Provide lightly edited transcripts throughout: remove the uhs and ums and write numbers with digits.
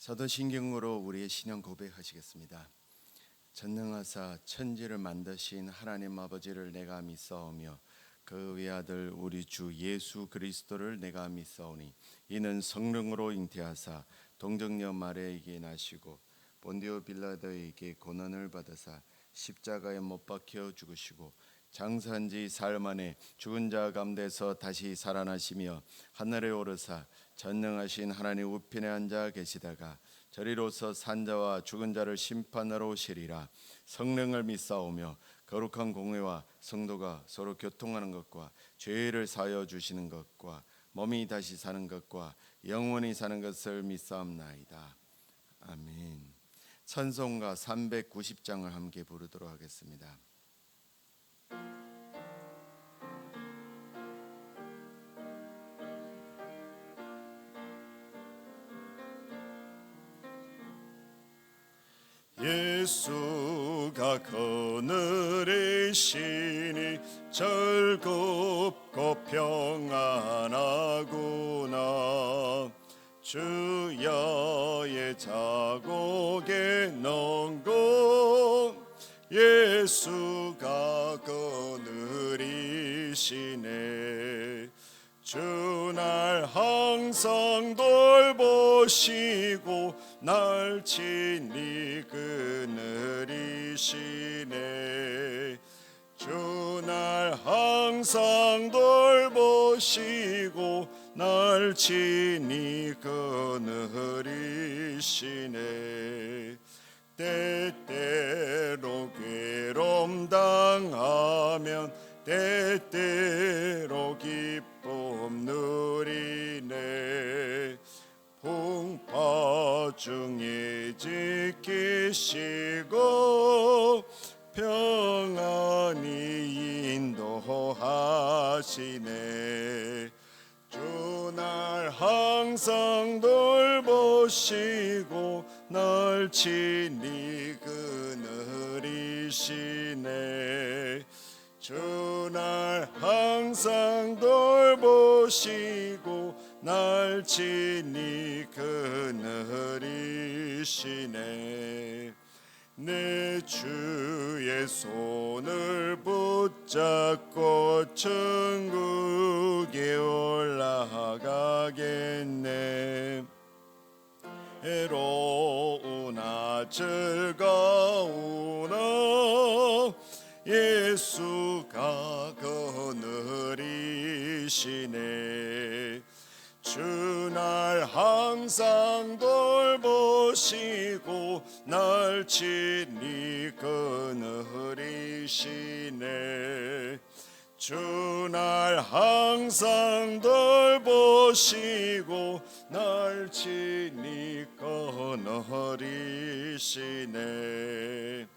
사도신경으로 우리의 신앙 고백하시겠습니다. 전능하사 천지를 만드신 하나님 아버지를 내가 믿사오며 그 외아들 우리 주 예수 그리스도를 내가 믿사오니 이는 성령으로 잉태하사 동정녀 마리아에게 나시고 본디오 빌라도에게 고난을 받으사 십자가에 못 박혀 죽으시고 장사한 지 사흘 만에 죽은 자 가운데서 다시 살아나시며 하늘에 오르사 전능하신 하나님 우편에 앉아 계시다가 저리로서 산자와 죽은 자를 심판하러 오시리라. 성령을 믿사오며 거룩한 공회와 성도가 서로 교통하는 것과 죄를 사하여 주시는 것과 몸이 다시 사는 것과 영원히 사는 것을 믿사옵나이다. 아멘. 찬송가 390장을 함께 부르도록 하겠습니다. 예수가 그늘의 신이 즐겁고 평안하구나. 주야의 자곡에 넘고 예수가 그늘이시네. 주날 항상 돌보시고 날 친히 그늘이시네. 주날 항상 돌보시고 날 친히 그늘이시네. 때때로 괴로움 당하면 때때로 기쁨 누리네. 풍파 중에 지키시고 평안히 인도하시네. 주날 항상 돌보시고 날 친히 그늘이시네. 주날 항상 돌보시고 날 친히 그늘이시네. 내 주의 손을 붙잡고 천국에 올라가겠네. 애로우나 즐거우나 예수가 그늘이시네. 주날 항상 돌보시고 날 친히 그늘이시네. 주날 항상 돌보시고 날 친히 그늘이시네.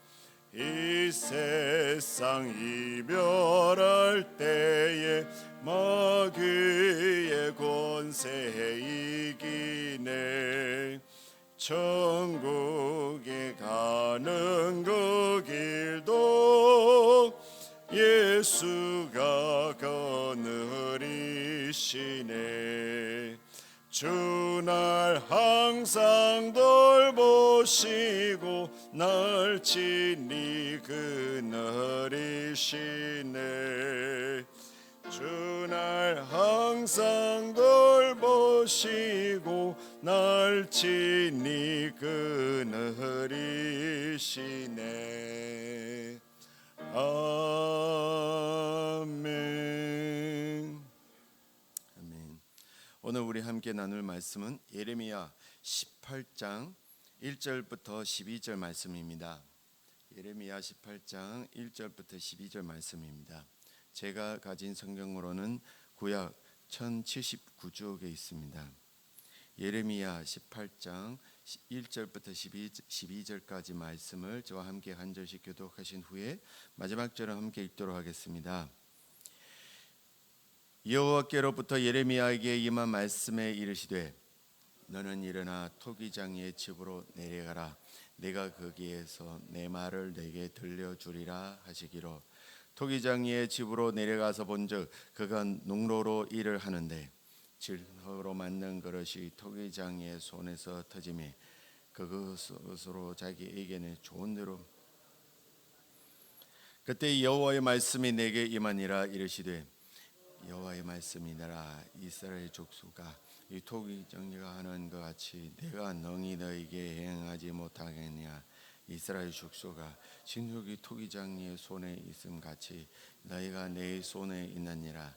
이 세상 이별할 때에 마귀의 권세 이기네. 천국에 가는 그 길도 예수가 그늘이시네. 주날 항상 돌보시고 날 친히 그늘이시네. 주날 항상 돌보시고 날 친히 그늘이시네. 아멘. 아멘. 오늘 우리 함께 나눌 말씀은 예레미야 18장 1절부터 12절 말씀입니다. 예레미야 18장 1절부터 12절 말씀입니다. 제가 가진 성경으로는 구약 1079쪽에 있습니다. 예레미야 18장 1절부터 12절까지 말씀을 저와 함께 한 절씩 교독하신 후에 마지막 절을 함께 읽도록 하겠습니다. 여호와께로부터 예레미야에게 임한 말씀에 이르시되 너는 일어나 토기장의 집으로 내려가라. 내가 거기에서 내 말을 내게 들려주리라 하시기로 토기장의 집으로 내려가서 본즉 그가 농로로 일을 하는데 질허로 만든 그릇이 토기장의 손에서 터지매 그것으로 자기에게는 좋은 대로. 그때 여호와의 말씀이 내게 임하니라. 이르시되 여호와의 말씀이니라. 이스라엘 족속아, 이 토기 정리가 하는 것 같이 내가 능히 너에게 행하지 못하겠냐. 이스라엘 족속아, 진흙이 토기장이의 손에 있음 같이 너희가 내 손에 있느니라.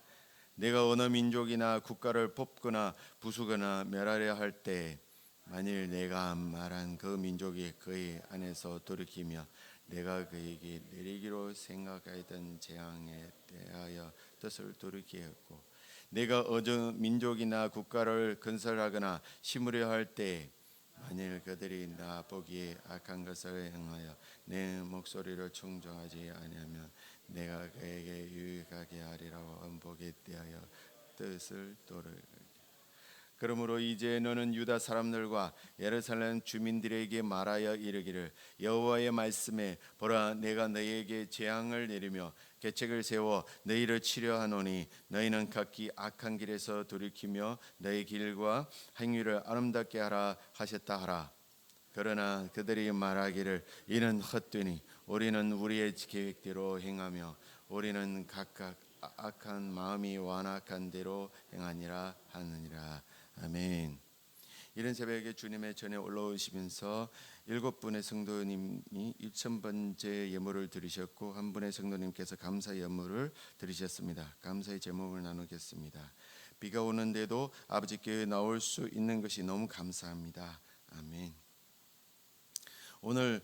내가 어느 민족이나 국가를 뽑거나 부수거나 멸하려 할 때 만일 내가 말한 그 민족이 그의 안에서 돌이키며 내가 그에게 내리기로 생각하였던 재앙에 대하여 뜻을 돌이키었고 내가 어느 민족이나 국가를 건설하거나 심으려 할 때 만일 그들이 나 보기에 악한 것을 행하여 내 목소리를 청정하지 아니하면 내가 그에게 유익하게 하리라고 언복에 대하여 뜻을 돌이키고 그러므로 이제 너는 유다 사람들과 예루살렘 주민들에게 말하여 이르기를 여호와의 말씀에 보라, 내가 너희에게 재앙을 내리며 계책을 세워 너희를 치려하노니 너희는 각기 악한 길에서 돌이키며 너희 길과 행위를 아름답게 하라 하셨다 하라. 그러나 그들이 말하기를 이는 헛되니 우리는 우리의 계획대로 행하며 우리는 각각 악한 마음이 완악한 대로 행하니라 하느니라. 아멘. 이른 새벽에 주님의 전에 올라오시면서 7분의 성도님이 1000번째 예물을 드리셨고 한 분의 성도님께서 감사 예물을 드리셨습니다. 감사의 제목을 나누겠습니다. 비가 오는데도 아버지께 나올 수 있는 것이 너무 감사합니다. 아멘. 오늘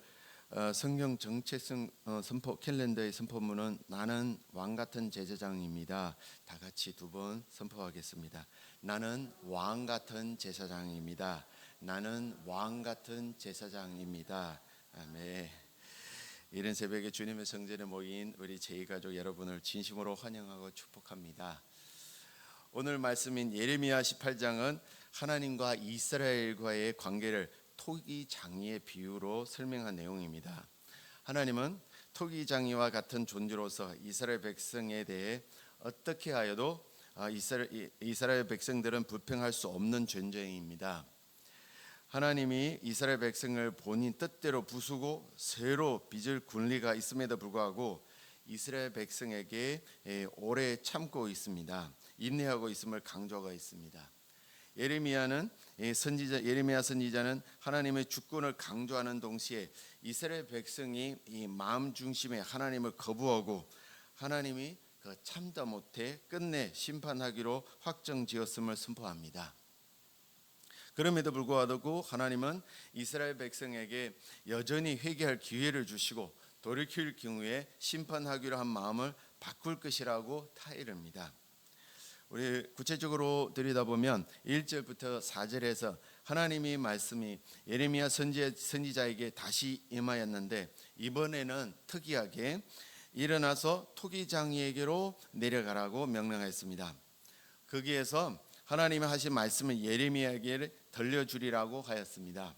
성경 정체성 선포 캘린더의 선포문은 나는 왕 같은 제사장입니다. 다 같이 2번 선포하겠습니다. 나는 왕 같은 제사장입니다. 나는 왕 같은 제사장입니다. 아멘. 이른 새벽에 주님의 성전에 모인 우리 제2가족 여러분을 진심으로 환영하고 축복합니다. 오늘 말씀인 예레미야 18장은 하나님과 이스라엘과의 관계를 토기장이의 비유로 설명한 내용입니다. 하나님은 토기장이와 같은 존재로서 이스라엘 백성에 대해 어떻게 하여도 이스라엘 백성들은 불평할 수 없는 존재입니다. 하나님이 이스라엘 백성을 본인 뜻대로 부수고 새로 빚을 군리가 있음에도 불구하고 이스라엘 백성에게 오래 참고 있습니다. 인내하고 있음을 강조하고 있습니다. 예레미야 선지자는 하나님의 주권을 강조하는 동시에 이스라엘 백성이 이 마음 중심에 하나님을 거부하고 하나님이 참다 못해 끝내 심판하기로 확정지었음을 선포합니다. 그럼에도 불구하고 하나님은 이스라엘 백성에게 여전히 회개할 기회를 주시고 돌이킬 경우에 심판하기로 한 마음을 바꿀 것이라고 타이릅니다. 우리 구체적으로 들여다보면 1절부터 4절에서 하나님의 말씀이 예레미야 선지자에게 다시 임하였는데 이번에는 특이하게 일어나서 토기장이에게로 내려가라고 명령하였습니다. 거기에서 하나님이 하신 말씀을 예레미야에게 들려주리라고 하였습니다.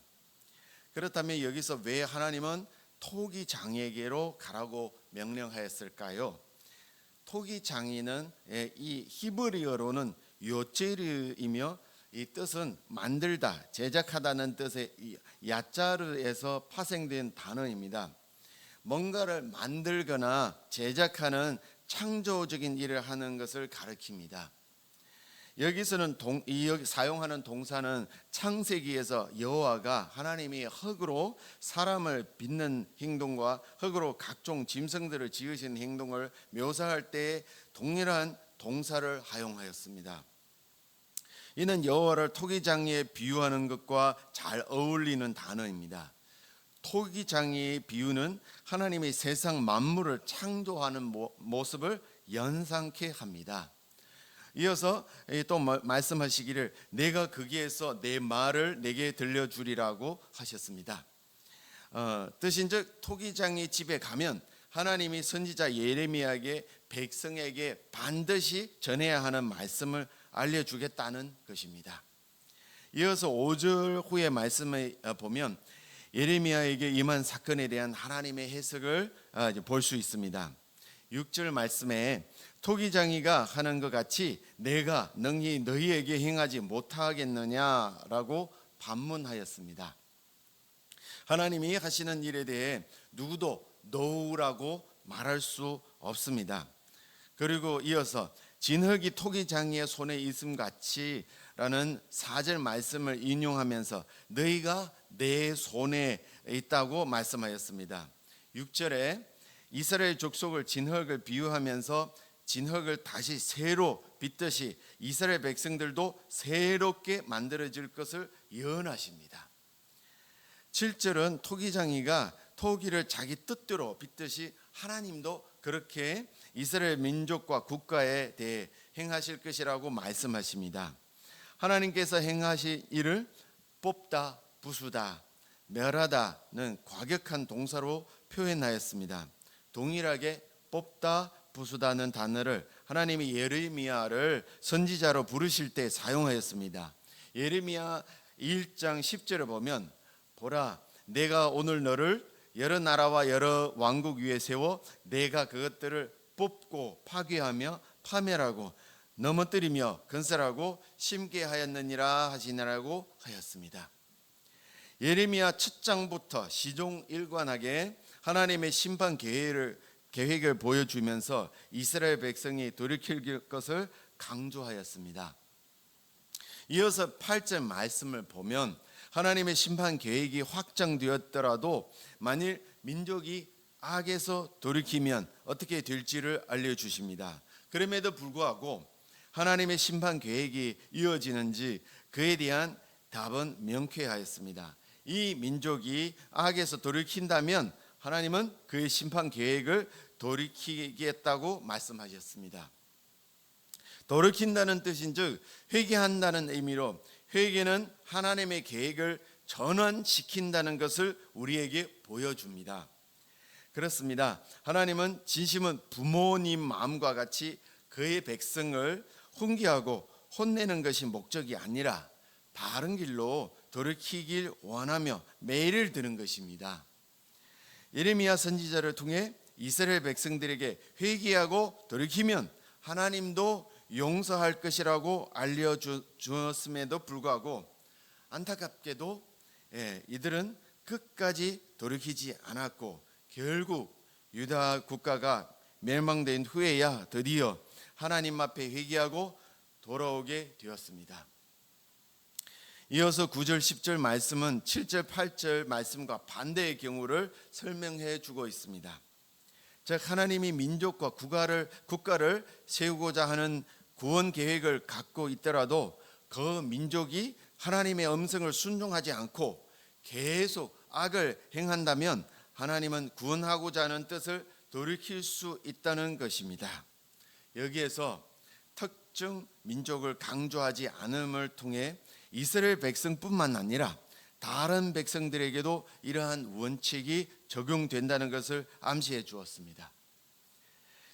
그렇다면 여기서 왜 하나님은 토기장이에게로 가라고 명령하였을까요? 토기장이는 이 히브리어로는 요체르이며 이 뜻은 만들다, 제작하다는 뜻의 야자르에서 파생된 단어입니다. 뭔가를 만들거나 제작하는 창조적인 일을 하는 것을 가리킵니다. 여기서는 사용하는 동사는 창세기에서 여호와가 하나님이 흙으로 사람을 빚는 행동과 흙으로 각종 짐승들을 지으신 행동을 묘사할 때 동일한 동사를 사용하였습니다. 이는 여호와를 토기장이에 비유하는 것과 잘 어울리는 단어입니다. 토기장이의 비유는 하나님이 세상 만물을 창조하는 모습을 연상케 합니다. 이어서 또 말씀하시기를 내가 거기에서 내 말을 내게 들려주리라고 하셨습니다. 뜻인즉 토기장이 집에 가면 하나님이 선지자 예레미야에게 백성에게 반드시 전해야 하는 말씀을 알려주겠다는 것입니다. 이어서 5절 후의 말씀을 보면 예레미야에게 임한 사건에 대한 하나님의 해석을 볼 수 있습니다. 6절 말씀에 토기장이가 하는 것 같이 내가 능히 너희에게 행하지 못하겠느냐라고 반문하였습니다. 하나님이 하시는 일에 대해 누구도 노우라고 말할 수 없습니다. 그리고 이어서 진흙이 토기장이의 손에 있음 같이라는 4절 말씀을 인용하면서 너희가 내 손에 있다고 말씀하였습니다. 6절에 이스라엘 족속을 진흙을 비유하면서 진흙을 다시 새로 빚듯이 이스라엘 백성들도 새롭게 만들어질 것을 예언하십니다. 7절은 토기장이가 토기를 자기 뜻대로 빚듯이 하나님도 그렇게 이스라엘 민족과 국가에 대해 행하실 것이라고 말씀하십니다. 하나님께서 행하실 일을 뽑다, 부수다, 멸하다는 과격한 동사로 표현하였습니다. 동일하게 뽑다, 부수다는 단어를 하나님이 예레미야를 선지자로 부르실 때 사용하였습니다. 예레미야 1장 10절을 보면 보라 내가 오늘 너를 여러 나라와 여러 왕국 위에 세워 내가 그것들을 뽑고 파괴하며 파멸하고 넘어뜨리며 건설하고 심게 하였느니라 하시느라고 하였습니다. 예레미야 첫 장부터 시종일관하게 하나님의 심판 계획을 보여주면서 이스라엘 백성이 돌이킬 것을 강조하였습니다. 이어서 8절 말씀을 보면 하나님의 심판 계획이 확정되었더라도 만일 민족이 악에서 돌이키면 어떻게 될지를 알려주십니다. 그럼에도 불구하고 하나님의 심판 계획이 이어지는지 그에 대한 답은 명쾌하였습니다. 이 민족이 악에서 돌이킨다면 하나님은 그의 심판 계획을 돌이키겠다고 말씀하셨습니다. 돌이킨다는 뜻인즉 회개한다는 의미로 회개는 하나님의 계획을 전환시킨다는 것을 우리에게 보여줍니다. 그렇습니다. 하나님은 진심은 부모님 마음과 같이 그의 백성을 훈계하고 혼내는 것이 목적이 아니라 바른 길로 돌이키길 원하며 매일을 드는 것입니다. 예레미야 선지자를 통해 이스라엘 백성들에게 회개하고 돌이키면 하나님도 용서할 것이라고 알려주었음에도 불구하고 안타깝게도 이들은 끝까지 돌이키지 않았고 결국 유다 국가가 멸망된 후에야 드디어 하나님 앞에 회개하고 돌아오게 되었습니다. 이어서 9절 10절 말씀은 7절 8절 말씀과 반대의 경우를 설명해 주고 있습니다. 즉 하나님이 민족과 국가를 세우고자 하는 구원 계획을 갖고 있더라도 그 민족이 하나님의 음성을 순종하지 않고 계속 악을 행한다면 하나님은 구원하고자 하는 뜻을 돌이킬 수 있다는 것입니다. 여기에서 특정 민족을 강조하지 않음을 통해 이스라엘 백성뿐만 아니라 다른 백성들에게도 이러한 원칙이 적용된다는 것을 암시해 주었습니다.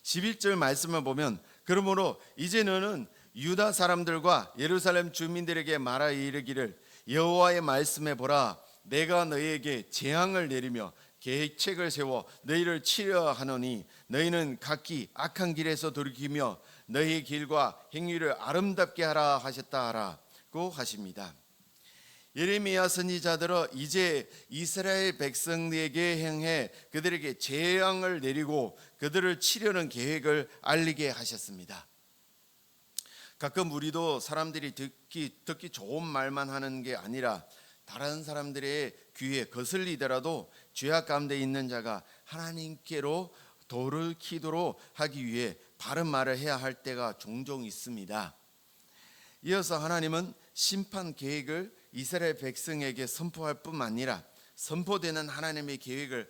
11절 말씀을 보면 그러므로 이제 너는 유다 사람들과 예루살렘 주민들에게 말하 이르기를 여호와의 말씀에 보라 내가 너희에게 재앙을 내리며 계책을 세워 너희를 치려 하노니 너희는 각기 악한 길에서 돌이키며 너희 길과 행위를 아름답게 하라 하셨다 하라고 하십니다. 예레미야 선지자들은 이제 이스라엘 백성에게 행해 그들에게 재앙을 내리고 그들을 치려는 계획을 알리게 하셨습니다. 가끔 우리도 사람들이 듣기 좋은 말만 하는 게 아니라 다른 사람들의 귀에 거슬리더라도 죄악 가운데 있는 자가 하나님께로 돌이키도록 하기 위해 바른 말을 해야 할 때가 종종 있습니다. 이어서 하나님은 심판 계획을 이스라엘 백성에게 선포할 뿐만 아니라 선포되는 하나님의 계획을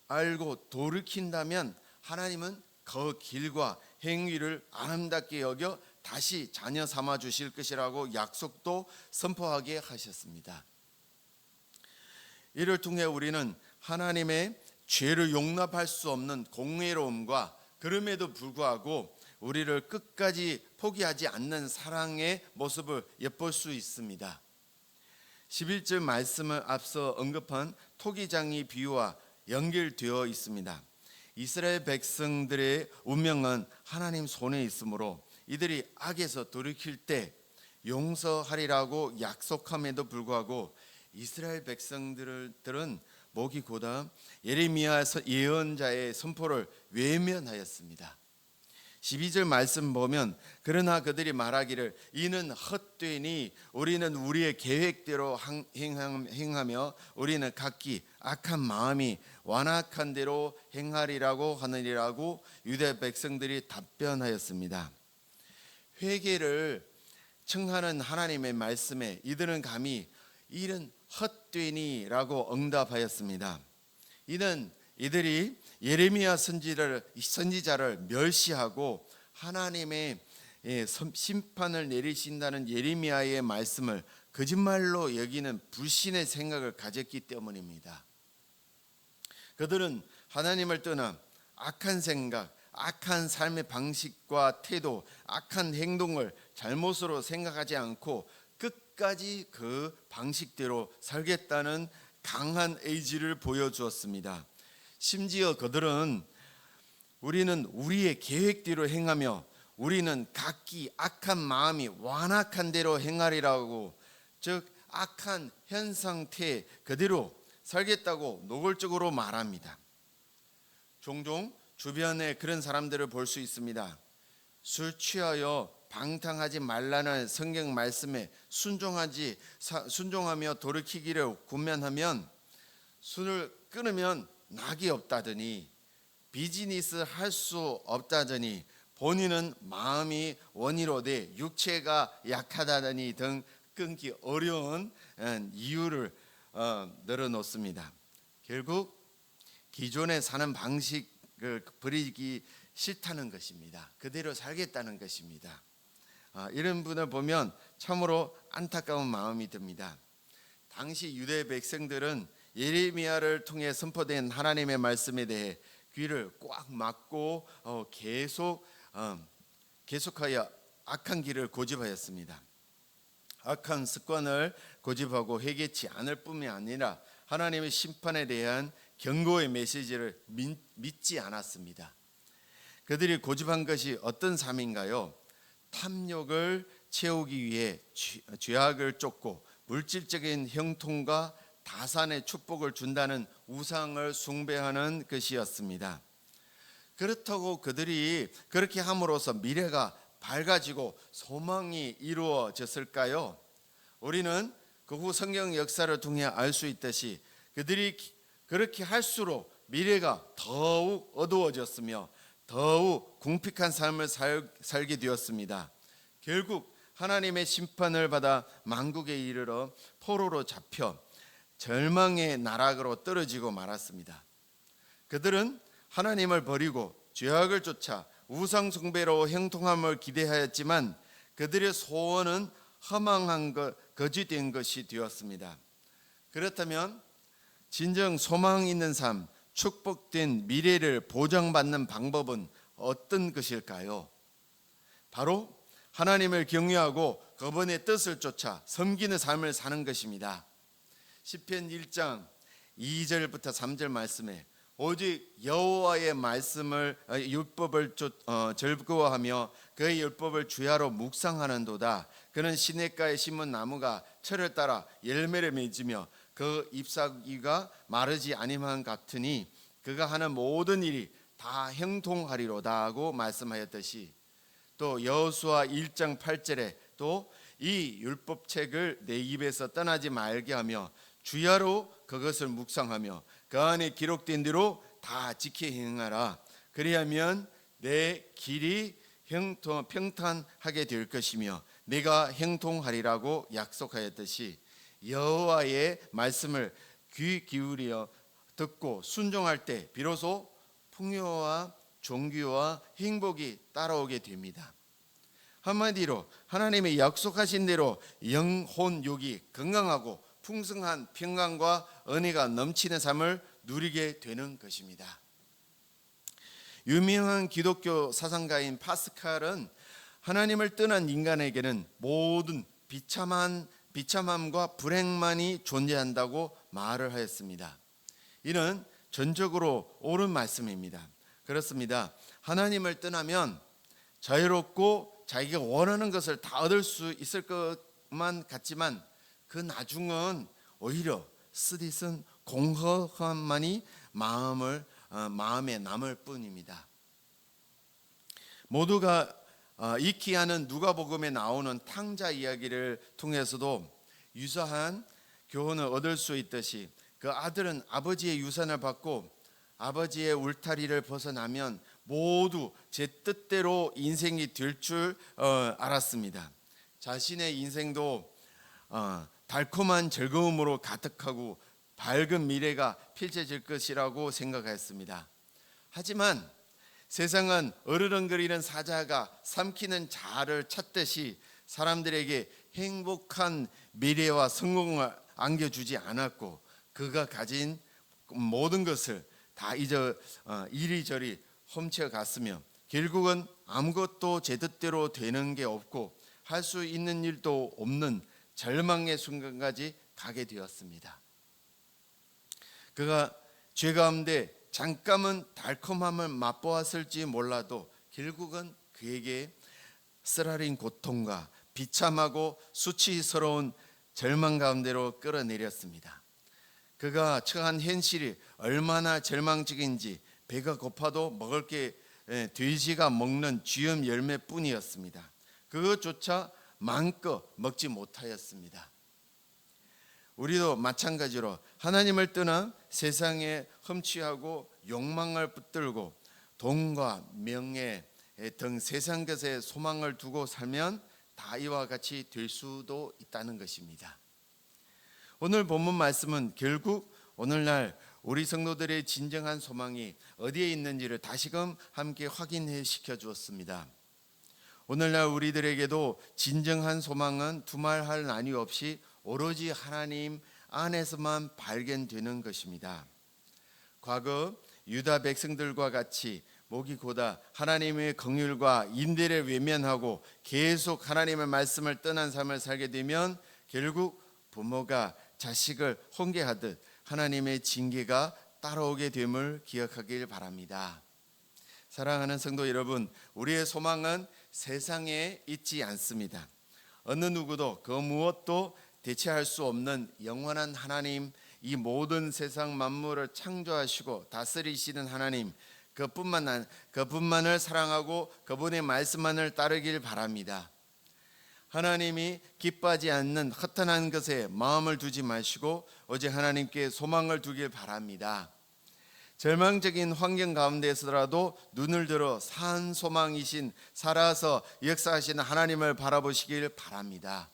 알고 돌이킨다면 하나님은 그 길과 행위를 아름답게 여겨 다시 자녀 삼아 주실 것이라고 약속도 선포하게 하셨습니다. 이를 통해 우리는 하나님의 죄를 용납할 수 없는 공의로움과 그럼에도 불구하고 우리를 끝까지 포기하지 않는 사랑의 모습을 엿볼 수 있습니다. 11절 말씀을 앞서 언급한 토기장이 비유와 연결되어 있습니다. 이스라엘 백성들의 운명은 하나님 손에 있으므로 이들이 악에서 돌이킬 때 용서하리라고 약속함에도 불구하고 이스라엘 백성들은 목이 고다 예레미야 예언자의 선포를 외면하였습니다. 12절 말씀 보면 그러나 그들이 말하기를 이는 헛되니 우리는 우리의 계획대로 행하며 우리는 각기 악한 마음이 완악한 대로 행하리라고 하느니라고 유대 백성들이 답변하였습니다. 회개를 청하는 하나님의 말씀에 이들은 감히 이는 헛되니라고 응답하였습니다. 이는 이들이 예레미야 선지자를 멸시하고 하나님의 심판을 내리신다는 예레미야의 말씀을 거짓말로 여기는 불신의 생각을 가졌기 때문입니다. 그들은 하나님을 떠나 악한 생각, 악한 삶의 방식과 태도, 악한 행동을 잘못으로 생각하지 않고 끝까지 그 방식대로 살겠다는 강한 의지를 보여주었습니다. 심지어 그들은 우리는 우리의 계획대로 행하며 우리는 각기 악한 마음이 완악한 대로 행하리라고, 즉 악한 현 상태 그대로 살겠다고 노골적으로 말합니다. 종종 주변에 그런 사람들을 볼 수 있습니다. 술 취하여 방탕하지 말라는 성경 말씀에 순종하며 돌이키기를 권면하면 술을 끊으면 낙이 없다더니 비즈니스 할 수 없다더니 본인은 마음이 원이로되 육체가 약하다더니 등 끊기 어려운 이유를 늘어놓습니다. 결국 기존에 사는 방식을 버리기 싫다는 것입니다. 그대로 살겠다는 것입니다. 이런 분을 보면 참으로 안타까운 마음이 듭니다. 당시 유대 백성들은 예레미야를 통해 선포된 하나님의 말씀에 대해 귀를 꽉 막고 계속하여 악한 길을 고집하였습니다. 악한 습관을 고집하고 회개치 않을 뿐만 아니라 하나님의 심판에 대한 경고의 메시지를 믿지 않았습니다. 그들이 고집한 것이 어떤 삶인가요? 탐욕을 채우기 위해 죄악을 쫓고 물질적인 형통과 다산의 축복을 준다는 우상을 숭배하는 것이었습니다. 그렇다고 그들이 그렇게 함으로써 미래가 밝아지고 소망이 이루어졌을까요? 우리는 그 후 성경 역사를 통해 알 수 있듯이 그들이 그렇게 할수록 미래가 더욱 어두워졌으며 더욱 궁핍한 삶을 살게 되었습니다. 결국 하나님의 심판을 받아 만국에 이르러 포로로 잡혀 절망의 나락으로 떨어지고 말았습니다. 그들은 하나님을 버리고 죄악을 쫓아 우상 숭배로 형통함을 기대하였지만 그들의 소원은 허망한 거짓된 것이 되었습니다. 그렇다면 진정 소망 있는 삶, 축복된 미래를 보장받는 방법은 어떤 것일까요? 바로 하나님을 경외하고 그분의 뜻을 쫓아 섬기는 삶을 사는 것입니다. 시편 1장 2절부터 3절 말씀에 오직 여호와의 말씀을 율법을 즐거워하며 그의 율법을 주야로 묵상하는도다. 그는 시냇가에 심은 나무가 철을 따라 열매를 맺으며 그 잎사귀가 마르지 아니함 같으니 그가 하는 모든 일이 다 형통하리로다 하고 말씀하였듯이, 또 여호수아 1장 8절에 또 이 율법책을 내 입에서 떠나지 말게 하며 주야로 그것을 묵상하며 그 안에 기록된 대로 다 지켜 행하라. 그리하면 내 길이 평탄하게 될 것이며 내가 형통하리라고 약속하였듯이 여호와의 말씀을 귀 기울여 듣고 순종할 때 비로소 풍요와 존귀와 행복이 따라오게 됩니다. 한마디로 하나님의 약속하신 대로 영혼육이 건강하고 풍성한 평강과 은혜가 넘치는 삶을 누리게 되는 것입니다. 유명한 기독교 사상가인 파스칼은 하나님을 떠난 인간에게는 모든 비참함과 불행만이 존재한다고 말을 하였습니다. 이는 전적으로 옳은 말씀입니다. 그렇습니다. 하나님을 떠나면 자유롭고 자기가 원하는 것을 다 얻을 수 있을 것만 같지만 그 나중은 오히려 쓰디쓴 공허함만이 마음에 남을 뿐입니다. 모두가 익히 아는 누가복음에 나오는 탕자 이야기를 통해서도 유사한 교훈을 얻을 수 있듯이 그 아들은 아버지의 유산을 받고 아버지의 울타리를 벗어나면 모두 제 뜻대로 인생이 될 줄 알았습니다. 자신의 인생도 달콤한 즐거움으로 가득하고 밝은 미래가 펼쳐질 것이라고 생각했습니다. 하지만 세상은 어르렁거리는 사자가 삼키는 자를 찾듯이 사람들에게 행복한 미래와 성공을 안겨주지 않았고 그가 가진 모든 것을 다 이리저리 훔쳐갔으며 결국은 아무것도 제 뜻대로 되는 게 없고 할 수 있는 일도 없는 절망의 순간까지 가게 되었습니다. 그가 죄 가운데 잠깐은 달콤함을 맛보았을지 몰라도 결국은 그에게 쓰라린 고통과 비참하고 수치스러운 절망 가운데로 끌어내렸습니다. 그가 처한 현실이 얼마나 절망적인지 배가 고파도 먹을 게 돼지가 먹는 쥐염 열매뿐이었습니다. 그것조차 마음껏 먹지 못하였습니다. 우리도 마찬가지로 하나님을 떠나 세상에 험취하고 욕망을 붙들고 돈과 명예 등 세상 것에 소망을 두고 살면 다 이와 같이 될 수도 있다는 것입니다. 오늘 본문 말씀은 결국 오늘날 우리 성도들의 진정한 소망이 어디에 있는지를 다시금 함께 확인해 시켜 주었습니다. 오늘날 우리들에게도 진정한 소망은 두말할 나위 없이 오로지 하나님 안에서만 발견되는 것입니다. 과거 유다 백성들과 같이 목이 고다 하나님의 긍휼과 인대를 외면하고 계속 하나님의 말씀을 떠난 삶을 살게 되면 결국 부모가 자식을 훈계하듯 하나님의 징계가 따라오게 됨을 기억하길 바랍니다. 사랑하는 성도 여러분, 우리의 소망은 세상에 있지 않습니다. 어느 누구도 그 무엇도 대체할 수 없는 영원한 하나님, 이 모든 세상 만물을 창조하시고 다스리시는 하나님, 그분만을 사랑하고 그분의 말씀만을 따르길 바랍니다. 하나님이 기뻐하지 않는 허탄한 것에 마음을 두지 마시고 오직 하나님께 소망을 두길 바랍니다. 절망적인 환경 가운데서라도 눈을 들어 산 소망이신 살아서 역사하시는 하나님을 바라보시길 바랍니다.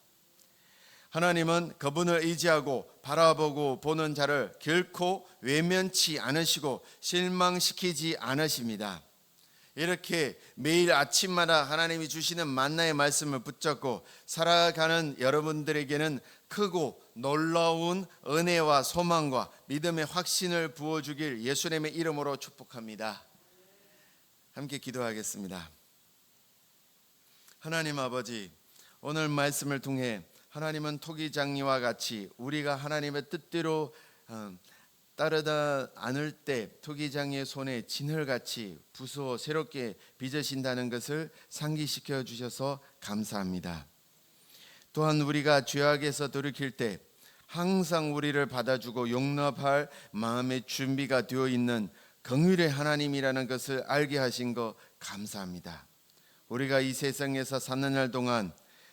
하나님은 그분을 의지하고 바라보고 보는 자를 결코 외면치 않으시고 실망시키지 않으십니다. 이렇게 매일 아침마다 하나님이 주시는 만나의 말씀을 붙잡고 살아가는 여러분들에게는 크고 놀라운 은혜와 소망과 믿음의 확신을 부어주길 예수님의 이름으로 축복합니다. 함께 기도하겠습니다. 하나님 아버지, 오늘 말씀을 통해 하나님은 토기장이와 같이 우리가 하나님의 뜻대로 따르다 않을 때 토기장의 손에 진흙같이 부수어 새롭게 빚으신다는 것을 상기시켜 주셔서 감사합니다. 또한 우리가 죄악에서 돌이킬 때 항상 우리를 받아주고 용납할 마음의 준비가 되어 있는 긍휼의 하나님이라는 것을 알게 하신 것 감사합니다. 우리가 이 세상에서 사는 날 동안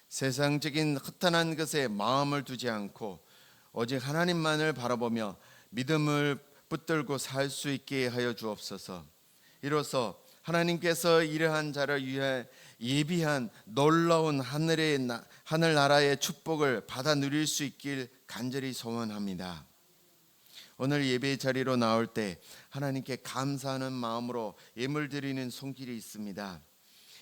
세상적인 허탄한 것에 마음을 두지 않고 오직 하나님만을 바라보며 믿음을 붙들고 살 수 있게 하여 주옵소서. 이로써 하나님께서 이러한 자를 위해 예비한 놀라운 하늘나라의 축복을 받아 누릴 수 있길 간절히 소원합니다. 오늘 예배 자리로 나올 때 하나님께 감사하는 마음으로 예물 드리는 손길이 있습니다.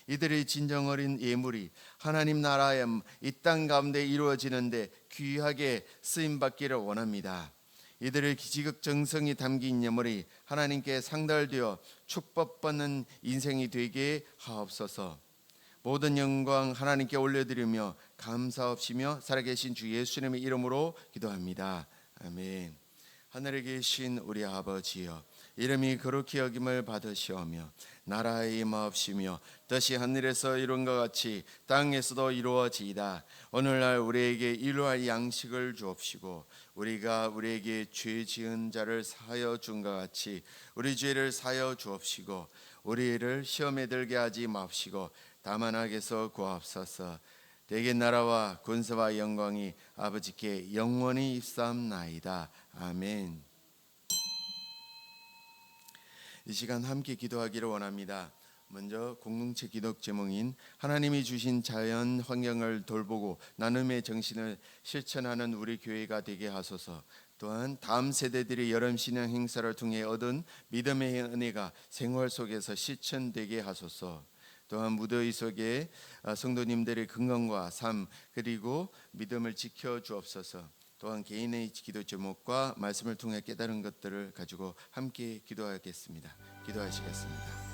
이들의 진정 어린 예물이 하나님 나라의 이 땅 가운데 이루어지는데 귀하게 쓰임받기를 원합니다. 이들의 지극정성이 담긴 예물이 하나님께 상달되어 축복받는 인생이 되게 하옵소서. 모든 영광 하나님께 올려드리며 감사합시며 살아계신 주 예수님의 이름으로 기도합니다. 아멘. 하늘에 계신 우리 아버지여, 이름이 거룩히 여김을 받으시오며 나라의 임하옵시며 뜻이 하늘에서 이룬 것 같이 땅에서도 이루어지이다. 오늘날 우리에게 일용할 양식을 주옵시고 우리가 우리에게 죄 지은 자를 사하여 준 것 같이 우리 죄를 사하여 주옵시고 우리를 시험에 들게 하지 마옵시고 다만 악에서 구하옵소서. 대개 나라와 권세와 영광이 아버지께 영원히 입사함나이다. 아멘. 이 시간 함께 기도하기를 원합니다. 먼저 공동체 기도 제목인 하나님이 주신 자연 환경을 돌보고 나눔의 정신을 실천하는 우리 교회가 되게 하소서. 또한 다음 세대들이 여름 신앙 행사를 통해 얻은 믿음의 은혜가 생활 속에서 실천되게 하소서. 또한 무더위 속에 성도님들의 건강과 삶 그리고 믿음을 지켜 주옵소서. 또한 개인의 기도 제목과 말씀을 통해 깨달은 것들을 가지고 함께 기도하겠습니다. 기도하시겠습니다.